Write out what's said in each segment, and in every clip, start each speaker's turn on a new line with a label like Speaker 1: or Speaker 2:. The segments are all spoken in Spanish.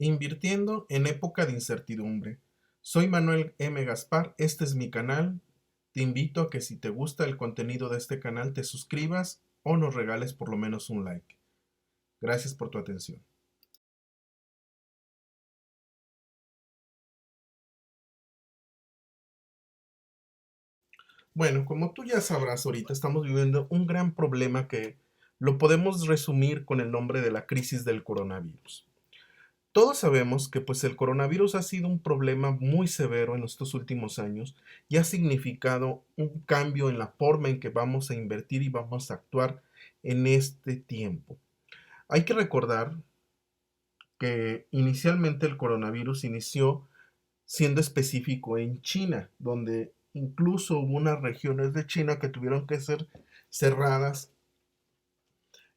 Speaker 1: Invirtiendo en época de incertidumbre. Soy Manuel M. Gaspar, este es mi canal. Te invito a que si te gusta el contenido de este canal te suscribas o nos regales por lo menos un like. Gracias por tu atención. Bueno, como tú ya sabrás, ahorita estamos viviendo un gran problema que lo podemos resumir con el nombre de la crisis del coronavirus. Todos sabemos que pues el coronavirus ha sido un problema muy severo en estos últimos años y ha significado un cambio en la forma en que vamos a invertir y vamos a actuar en este tiempo. Hay que recordar que inicialmente el coronavirus inició siendo específico en China, donde incluso hubo unas regiones de China que tuvieron que ser cerradas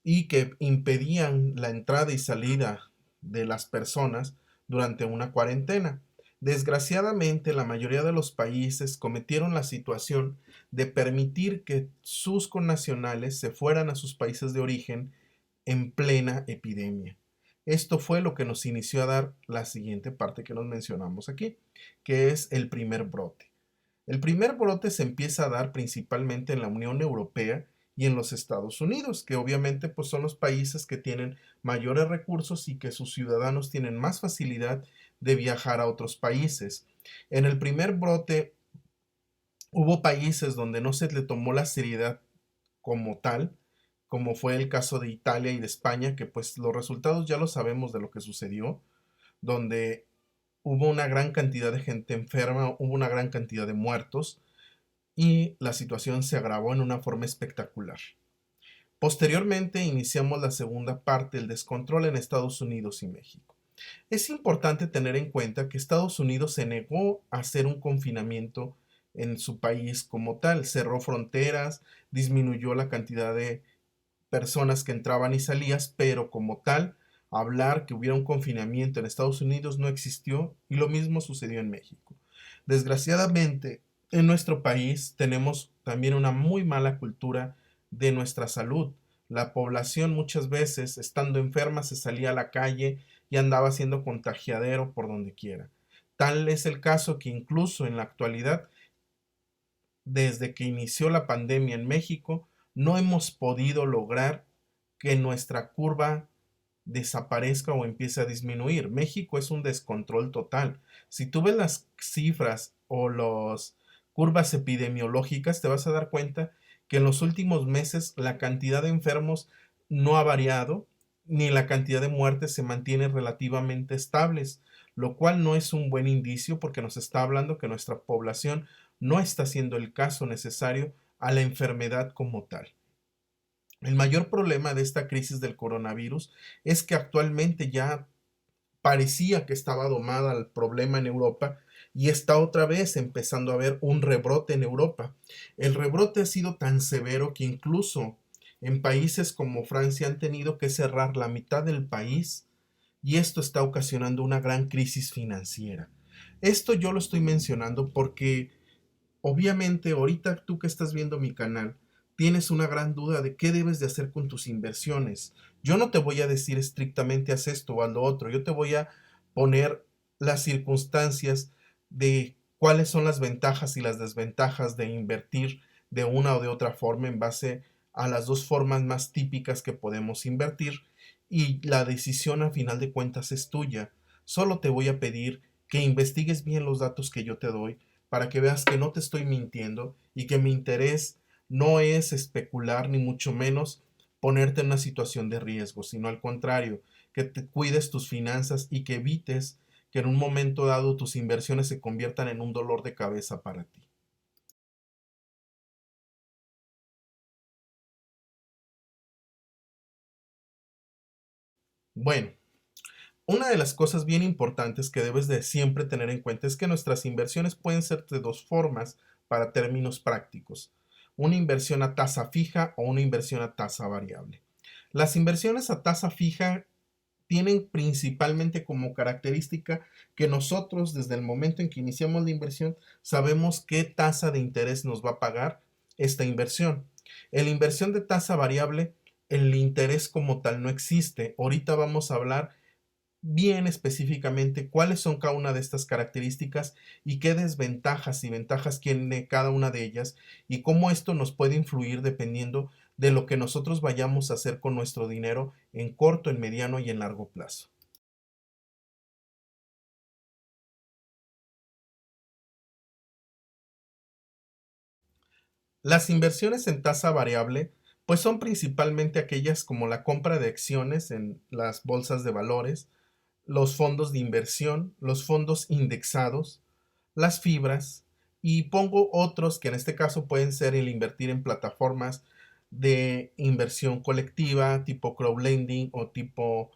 Speaker 1: y que impedían la entrada y salida de las personas durante una cuarentena. Desgraciadamente, la mayoría de los países cometieron la situación de permitir que sus connacionales se fueran a sus países de origen en plena epidemia. Esto fue lo que nos inició a dar la siguiente parte que nos mencionamos aquí, que es el primer brote. El primer brote se empieza a dar principalmente en la Unión Europea y en los Estados Unidos, que obviamente pues son los países que tienen mayores recursos y que sus ciudadanos tienen más facilidad de viajar a otros países. En el primer brote hubo países donde no se le tomó la seriedad como tal, como fue el caso de Italia y de España, que pues los resultados ya lo sabemos de lo que sucedió, donde hubo una gran cantidad de gente enferma, hubo una gran cantidad de muertos, y la situación se agravó en una forma espectacular. Posteriormente iniciamos la segunda parte, el descontrol en Estados Unidos y México. Es importante tener en cuenta que Estados Unidos se negó a hacer un confinamiento en su país como tal, cerró fronteras, disminuyó la cantidad de personas que entraban y salías, pero como tal, hablar que hubiera un confinamiento en Estados Unidos no existió y lo mismo sucedió en México. Desgraciadamente, en nuestro país tenemos también una muy mala cultura de nuestra salud. La población muchas veces, estando enferma, se salía a la calle y andaba siendo contagiadero por donde quiera. Tal es el caso que incluso en la actualidad, desde que inició la pandemia en México, no hemos podido lograr que nuestra curva desaparezca o empiece a disminuir. México es un descontrol total. Si tú ves las cifras o las curvas epidemiológicas, te vas a dar cuenta que en los últimos meses la cantidad de enfermos no ha variado, ni la cantidad de muertes se mantiene relativamente estables, lo cual no es un buen indicio porque nos está hablando que nuestra población no está haciendo el caso necesario a la enfermedad como tal. El mayor problema de esta crisis del coronavirus es que actualmente ya parecía que estaba domada el problema en Europa y está otra vez empezando a haber un rebrote en Europa. El rebrote ha sido tan severo que incluso en países como Francia han tenido que cerrar la mitad del país y esto está ocasionando una gran crisis financiera. Esto yo lo estoy mencionando porque obviamente, ahorita tú que estás viendo mi canal, tienes una gran duda de qué debes de hacer con tus inversiones. Yo no te voy a decir estrictamente haz esto o haz lo otro. Yo te voy a poner las circunstancias de cuáles son las ventajas y las desventajas de invertir de una o de otra forma en base a las dos formas más típicas que podemos invertir y la decisión a final de cuentas es tuya. Solo te voy a pedir que investigues bien los datos que yo te doy para que veas que no te estoy mintiendo y que mi interés no es especular ni mucho menos ponerte en una situación de riesgo, sino al contrario, que te cuides tus finanzas y que evites que en un momento dado tus inversiones se conviertan en un dolor de cabeza para ti. Bueno, una de las cosas bien importantes que debes de siempre tener en cuenta es que nuestras inversiones pueden ser de dos formas para términos prácticos. Una inversión a tasa fija o una inversión a tasa variable. Las inversiones a tasa fija tienen principalmente como característica que nosotros desde el momento en que iniciamos la inversión sabemos qué tasa de interés nos va a pagar esta inversión. En la inversión de tasa variable, el interés como tal no existe. Ahorita vamos a hablar bien específicamente cuáles son cada una de estas características y qué desventajas y ventajas tiene cada una de ellas y cómo esto nos puede influir dependiendo de lo que nosotros vayamos a hacer con nuestro dinero en corto, en mediano y en largo plazo. Las inversiones en tasa variable pues son principalmente aquellas como la compra de acciones en las bolsas de valores, los fondos de inversión, los fondos indexados, las fibras y pongo otros que en este caso pueden ser el invertir en plataformas de inversión colectiva tipo crowdlending o tipo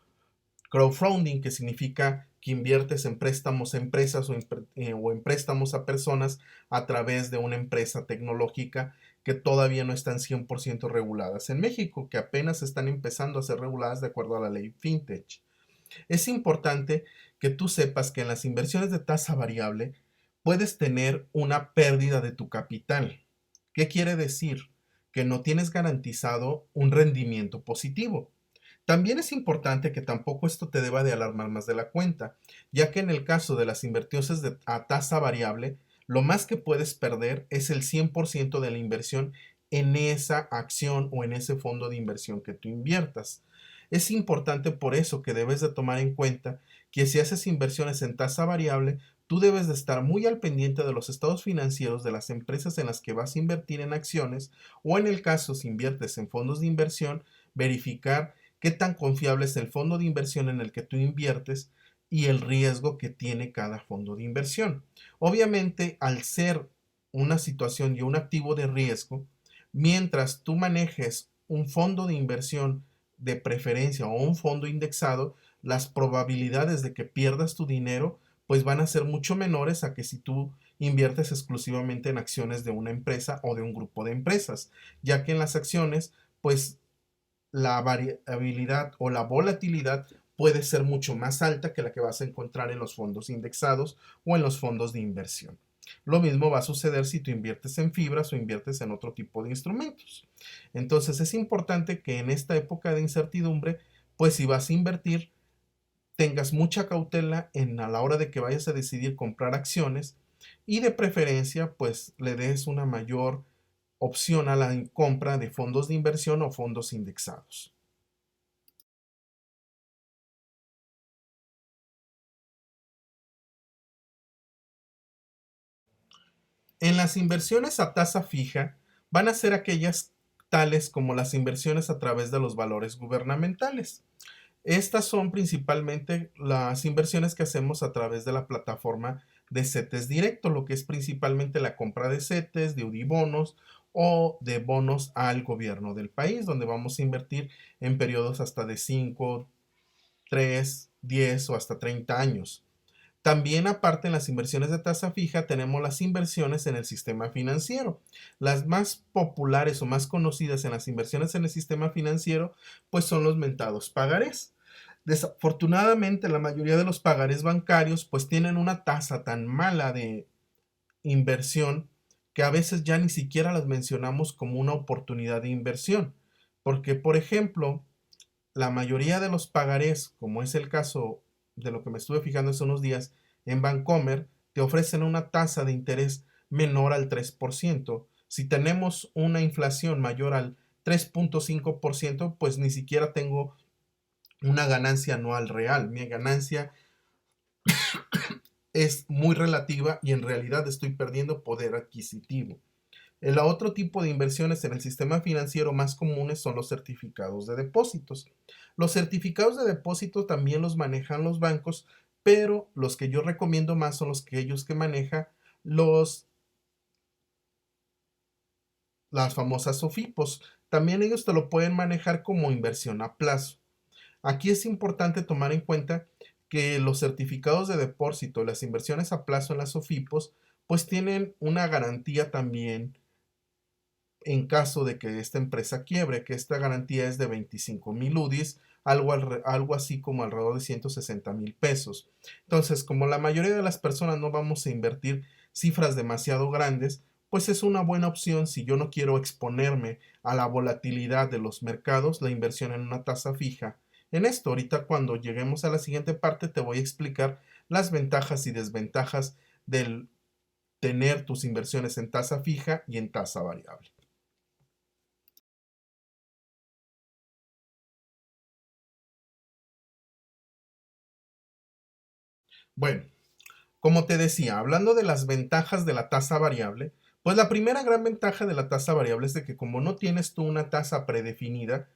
Speaker 1: crowdfunding, que significa que inviertes en préstamos a empresas o en préstamos a personas a través de una empresa tecnológica que todavía no están 100% reguladas en México, que apenas están empezando a ser reguladas de acuerdo a la ley FinTech. Es importante que tú sepas que en las inversiones de tasa variable puedes tener una pérdida de tu capital. ¿Qué quiere decir? Que no tienes garantizado un rendimiento positivo. También es importante que tampoco esto te deba de alarmar más de la cuenta, ya que en el caso de las inversiones a tasa variable, lo más que puedes perder es el 100% de la inversión en esa acción o en ese fondo de inversión que tú inviertas. Es importante por eso que debes de tomar en cuenta que si haces inversiones en tasa variable, tú debes de estar muy al pendiente de los estados financieros de las empresas en las que vas a invertir en acciones o en el caso si inviertes en fondos de inversión, verificar qué tan confiable es el fondo de inversión en el que tú inviertes y el riesgo que tiene cada fondo de inversión. Obviamente, al ser una situación y un activo de riesgo, mientras tú manejes un fondo de inversión de preferencia o un fondo indexado, las probabilidades de que pierdas tu dinero pues van a ser mucho menores a que si tú inviertes exclusivamente en acciones de una empresa o de un grupo de empresas, ya que en las acciones pues la variabilidad o la volatilidad puede ser mucho más alta que la que vas a encontrar en los fondos indexados o en los fondos de inversión. Lo mismo va a suceder si tú inviertes en fibras o inviertes en otro tipo de instrumentos. Entonces es importante que en esta época de incertidumbre, pues si vas a invertir, tengas mucha cautela en a la hora de que vayas a decidir comprar acciones y de preferencia pues le des una mayor opción a la compra de fondos de inversión o fondos indexados. En las inversiones a tasa fija van a ser aquellas tales como las inversiones a través de los valores gubernamentales. Estas son principalmente las inversiones que hacemos a través de la plataforma de CETES Directo, lo que es principalmente la compra de CETES, de UDIBonos o de bonos al gobierno del país, donde vamos a invertir en periodos hasta de 5, 3, 10 o hasta 30 años. También aparte en las inversiones de tasa fija tenemos las inversiones en el sistema financiero. Las más populares o más conocidas en las inversiones en el sistema financiero pues son los mentados pagarés. Desafortunadamente la mayoría de los pagarés bancarios pues tienen una tasa tan mala de inversión que a veces ya ni siquiera las mencionamos como una oportunidad de inversión. Porque por ejemplo la mayoría de los pagarés, como es el caso de lo que me estuve fijando hace unos días, en Bancomer, te ofrecen una tasa de interés menor al 3%. Si tenemos una inflación mayor al 3.5%, pues ni siquiera tengo una ganancia anual real. Mi ganancia es muy relativa y en realidad estoy perdiendo poder adquisitivo. El otro tipo de inversiones en el sistema financiero más comunes son los certificados de depósitos. Los certificados de depósito también los manejan los bancos, pero los que yo recomiendo más son los que ellos que manejan los las famosas SOFIPOS. También ellos te lo pueden manejar como inversión a plazo. Aquí es importante tomar en cuenta que los certificados de depósito, las inversiones a plazo en las SOFIPOS, pues tienen una garantía también en caso de que esta empresa quiebre, que esta garantía es de 25,000 UDIs, algo así como alrededor de 160,000 pesos. Entonces, como la mayoría de las personas no vamos a invertir cifras demasiado grandes, pues es una buena opción si yo no quiero exponerme a la volatilidad de los mercados, la inversión en una tasa fija en esto. Ahorita cuando lleguemos a la siguiente parte te voy a explicar las ventajas y desventajas del tener tus inversiones en tasa fija y en tasa variable. Bueno, como te decía, hablando de las ventajas de la tasa variable, pues la primera gran ventaja de la tasa variable es de que como no tienes tú una tasa predefinida,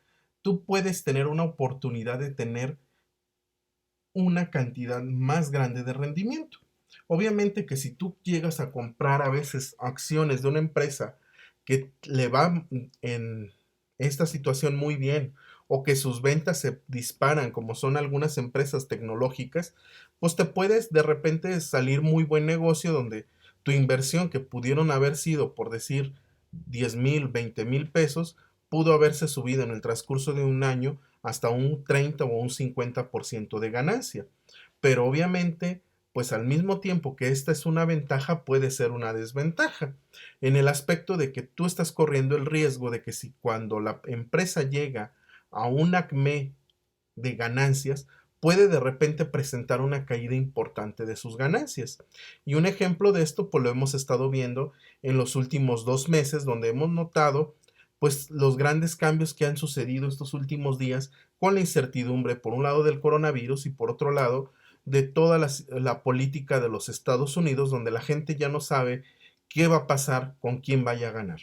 Speaker 1: tú puedes tener una oportunidad de tener una cantidad más grande de rendimiento. Obviamente que si tú llegas a comprar a veces acciones de una empresa que le va en esta situación muy bien o que sus ventas se disparan como son algunas empresas tecnológicas, pues te puedes de repente salir muy buen negocio donde tu inversión que pudieron haber sido, por decir, 10,000, 20,000 pesos, pudo haberse subido en el transcurso de un año hasta un 30 o un 50% de ganancia. Pero obviamente, pues al mismo tiempo que esta es una ventaja, puede ser una desventaja, en el aspecto de que tú estás corriendo el riesgo de que si cuando la empresa llega a un acme de ganancias, puede de repente presentar una caída importante de sus ganancias. Y un ejemplo de esto, pues lo hemos estado viendo en los últimos 2 meses, donde hemos notado pues los grandes cambios que han sucedido estos últimos días con la incertidumbre, por un lado del coronavirus y por otro lado de toda la política de los Estados Unidos, donde la gente ya no sabe qué va a pasar con quién vaya a ganar.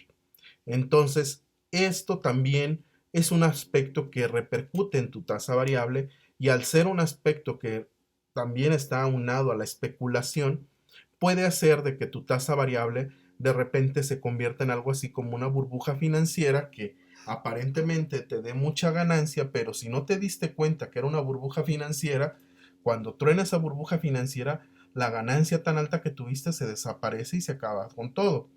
Speaker 1: Entonces, esto también es un aspecto que repercute en tu tasa variable y al ser un aspecto que también está aunado a la especulación, puede hacer de que tu tasa variable de repente se convierta en algo así como una burbuja financiera que aparentemente te dé mucha ganancia, pero si no te diste cuenta que era una burbuja financiera, cuando truena esa burbuja financiera, la ganancia tan alta que tuviste se desaparece y se acaba con todo.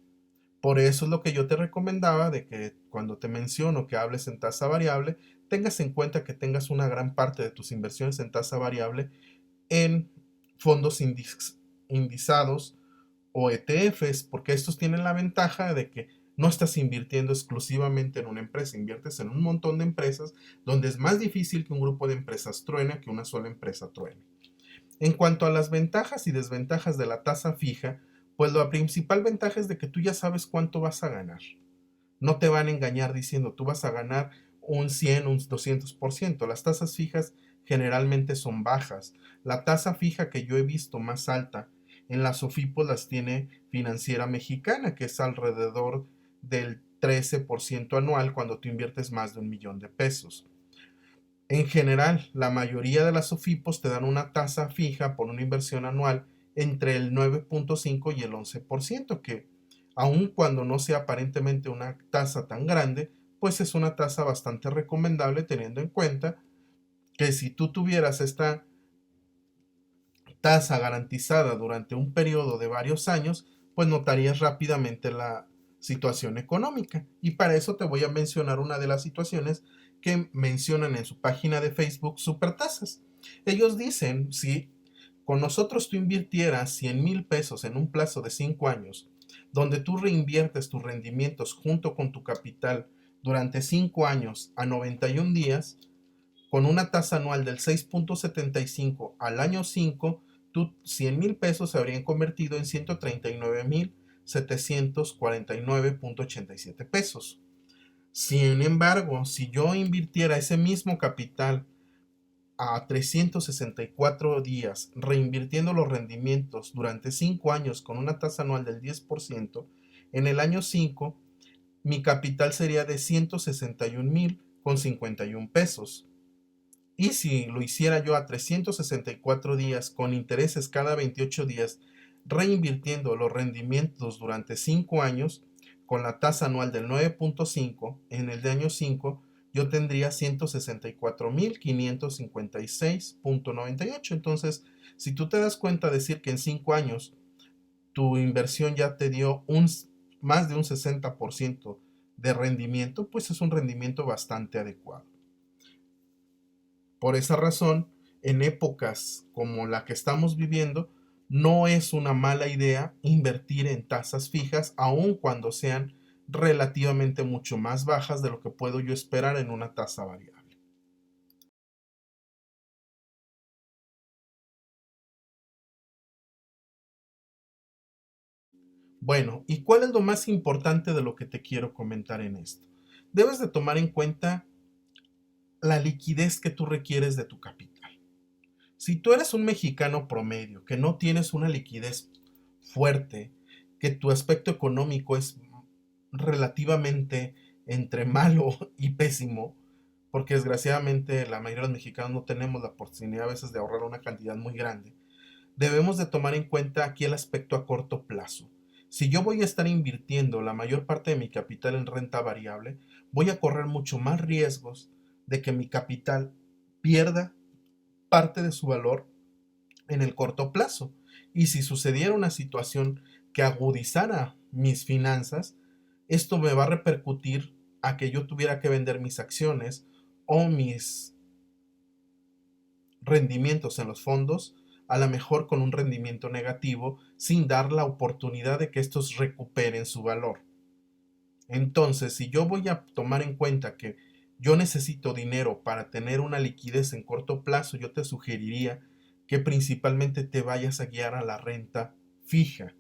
Speaker 1: Por eso es lo que yo te recomendaba de que cuando te menciono que hables en tasa variable, tengas en cuenta que tengas una gran parte de tus inversiones en tasa variable en fondos indizados o ETFs, porque estos tienen la ventaja de que no estás invirtiendo exclusivamente en una empresa, inviertes en un montón de empresas donde es más difícil que un grupo de empresas truene que una sola empresa truene. En cuanto a las ventajas y desventajas de la tasa fija, pues la principal ventaja es de que tú ya sabes cuánto vas a ganar. No te van a engañar diciendo tú vas a ganar un 100, un 200%. Las tasas fijas generalmente son bajas. La tasa fija que yo he visto más alta en las SOFIPOS las tiene Financiera Mexicana, que es alrededor del 13% anual cuando tú inviertes más de 1,000,000 de pesos. En general, la mayoría de las SOFIPOS te dan una tasa fija por una inversión anual entre el 9,5 y el 11%, que aun cuando no sea aparentemente una tasa tan grande, pues es una tasa bastante recomendable teniendo en cuenta que si tú tuvieras esta tasa garantizada durante un periodo de varios años, pues notarías rápidamente la situación económica. Y para eso te voy a mencionar una de las situaciones que mencionan en su página de Facebook Supertasas. Ellos dicen, si con nosotros tú invirtieras 100,000 pesos en un plazo de 5 años, donde tú reinviertes tus rendimientos junto con tu capital durante 5 años a 91 días, con una tasa anual del 6,75 al año 5, tus 100,000 pesos se habrían convertido en 139,749,87 pesos. Sin embargo, si yo invirtiera ese mismo capital a 364 días, reinvirtiendo los rendimientos durante 5 años con una tasa anual del 10%, en el año 5 mi capital sería de 161,051 pesos. Y si lo hiciera yo a 364 días con intereses cada 28 días, reinvirtiendo los rendimientos durante 5 años, con la tasa anual del 9,5, en el de año 5, yo tendría 164,556,98. Entonces, si tú te das cuenta, decir que en 5 años tu inversión ya te dio más de un 60% de rendimiento, pues es un rendimiento bastante adecuado. Por esa razón, en épocas como la que estamos viviendo, no es una mala idea invertir en tasas fijas, aun cuando sean relativamente mucho más bajas de lo que puedo yo esperar en una tasa variable. Bueno, ¿y cuál es lo más importante de lo que te quiero comentar en esto? Debes de tomar en cuenta la liquidez que tú requieres de tu capital. Si tú eres un mexicano promedio, que no tienes una liquidez fuerte, que tu aspecto económico es relativamente entre malo y pésimo, porque desgraciadamente la mayoría de los mexicanos no tenemos la posibilidad a veces de ahorrar una cantidad muy grande, debemos de tomar en cuenta aquí el aspecto a corto plazo. Si yo voy a estar invirtiendo la mayor parte de mi capital en renta variable, voy a correr mucho más riesgos de que mi capital pierda parte de su valor en el corto plazo. Y si sucediera una situación que agudizara mis finanzas, esto me va a repercutir a que yo tuviera que vender mis acciones o mis rendimientos en los fondos, a lo mejor con un rendimiento negativo, sin dar la oportunidad de que estos recuperen su valor. Entonces, si yo voy a tomar en cuenta que yo necesito dinero para tener una liquidez en corto plazo, yo te sugeriría que principalmente te vayas a guiar a la renta fija.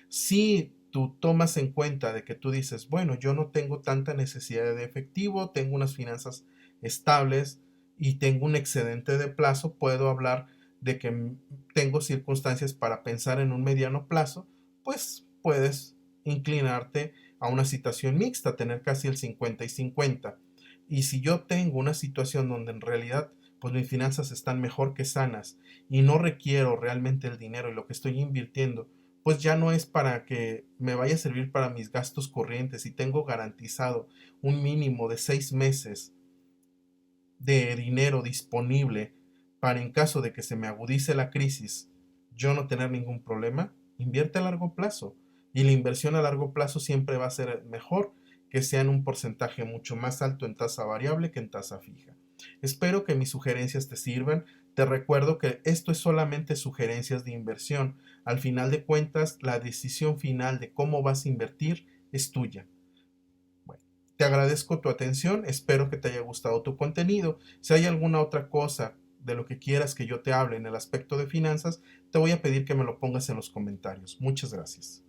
Speaker 1: Si tú tomas en cuenta de que tú dices, bueno, yo no tengo tanta necesidad de efectivo, tengo unas finanzas estables y tengo un excedente de plazo, puedo hablar de que tengo circunstancias para pensar en un mediano plazo, pues puedes inclinarte a una situación mixta, tener casi el 50 y 50. Y si yo tengo una situación donde en realidad pues mis finanzas están mejor que sanas y no requiero realmente el dinero y lo que estoy invirtiendo pues ya no es para que me vaya a servir para mis gastos corrientes y tengo garantizado un mínimo de 6 meses de dinero disponible para en caso de que se me agudice la crisis, yo no tener ningún problema, invierte a largo plazo. Y la inversión a largo plazo siempre va a ser mejor que sea en un porcentaje mucho más alto en tasa variable que en tasa fija. Espero que mis sugerencias te sirvan. Te recuerdo que esto es solamente sugerencias de inversión. Al final de cuentas, la decisión final de cómo vas a invertir es tuya. Bueno, te agradezco tu atención, espero que te haya gustado tu contenido. Si hay alguna otra cosa de lo que quieras que yo te hable en el aspecto de finanzas, te voy a pedir que me lo pongas en los comentarios. Muchas gracias.